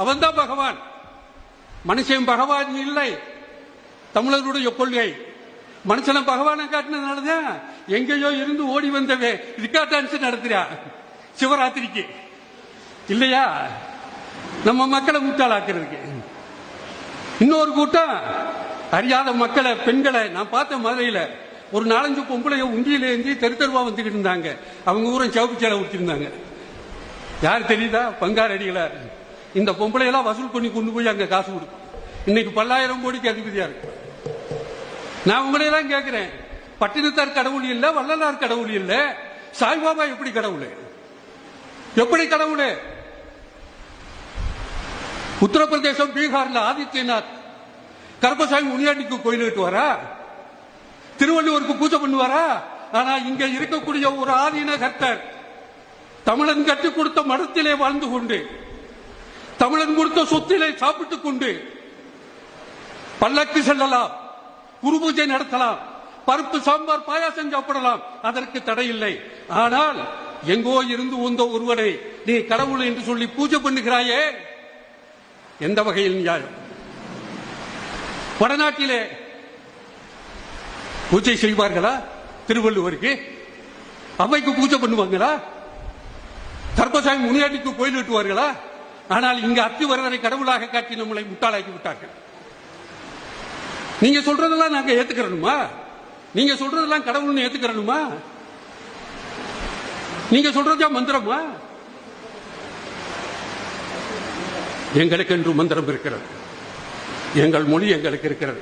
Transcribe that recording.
அவன் தான் பகவான். மனுஷன் பகவான் இல்லை. தமிழர்களுடைய கொள்கை மனுஷனை பகவானை காட்டினதுனாலதான் எங்கேயோ இருந்து ஓடி வந்தவே ரிக்கா டான்ஸ் நடத்துறா சிவராத்திரிக்கு இல்லையா? நம்ம மக்களை முட்டாளாக்குறதுக்கு. இன்னொரு கூட்டம் அறியாத மக்களை, பெண்களை நான் பார்த்த மதுரையில ஒரு 4-5 பொம்பளைய உண்டியில ஏந்தி தெருவா வந்துகிட்டு இருந்தாங்க. அவங்க ஊரை சிவப்பு சேலை ஊற்றிருந்தாங்க. யார் தெரியுதா? பங்காரடிகளார். இந்த பொம்பளையெல்லாம் வசூல் பண்ணி கொண்டு போய் அங்க காசு கொடுக்கும். இன்னைக்கு 10,000 கோடிக்கு அதிபதியா இருக்கு. நான் உங்களையெல்லாம் கேட்கிறேன், பட்டினத்தார் கடவுள் இல்ல, வள்ளலார் கடவுள் இல்ல, சாய்பாபா எப்படி கடவுள்? எப்படி கடவுள்? உத்தரப்பிரதேசம், பீகார்ல ஆதித்யநாத் கருப்பசாமி முனியாண்டிக்கு கோயிலுக்கு வரா, திருவள்ளுவருக்கு பூஜை பண்ணுவாரா? ஆனா இங்க இருக்கக்கூடிய ஒரு ஆதீன கர்த்தர் தமிழன் கற்றுக் கொடுத்த மடத்திலே வாழ்ந்து கொண்டு, தமிழன் கொடுத்த சொத்திலே சாப்பிட்டுக் கொண்டு பல்லக்கு செல்லலாம், குரு பூஜை நடத்தலாம், பருப்பு சாம்பார் பாயாசம் சாப்பிடலாம், அதற்கு தடை இல்லை. ஆனால் எங்கோ இருந்து வந்த ஒருவனை நீ கடவுள் என்று சொல்லி பூஜை பண்ணுகிறாயே, எந்த வகையில் நியாயம்? வடநாட்டிலே பூஜை செய்வார்களா? திருவள்ளுவருக்கு அவைக்கு பூஜை பண்ணுவாங்களா? கருப்பசாமி முனியாண்டிக்கு கோயில் விட்டுவார்களா? ஆனால் இங்கு அத்திவரதரை கடவுளாக காட்டி நம்மளை முட்டாளாக்கி விட்டார்கள். நீங்க சொல்றதெல்லாம் நாங்க ஏத்துக்கிறோமா? நீங்க சொல்றதெல்லாம் கடவுள்னு ஏத்துக்கிறோமா? நீங்க சொல்றதா மந்திரமா? எங்களுக்கு என்று மந்திரம் இருக்கிறது. எங்கள் மொழி எங்களுக்கு இருக்கிறது.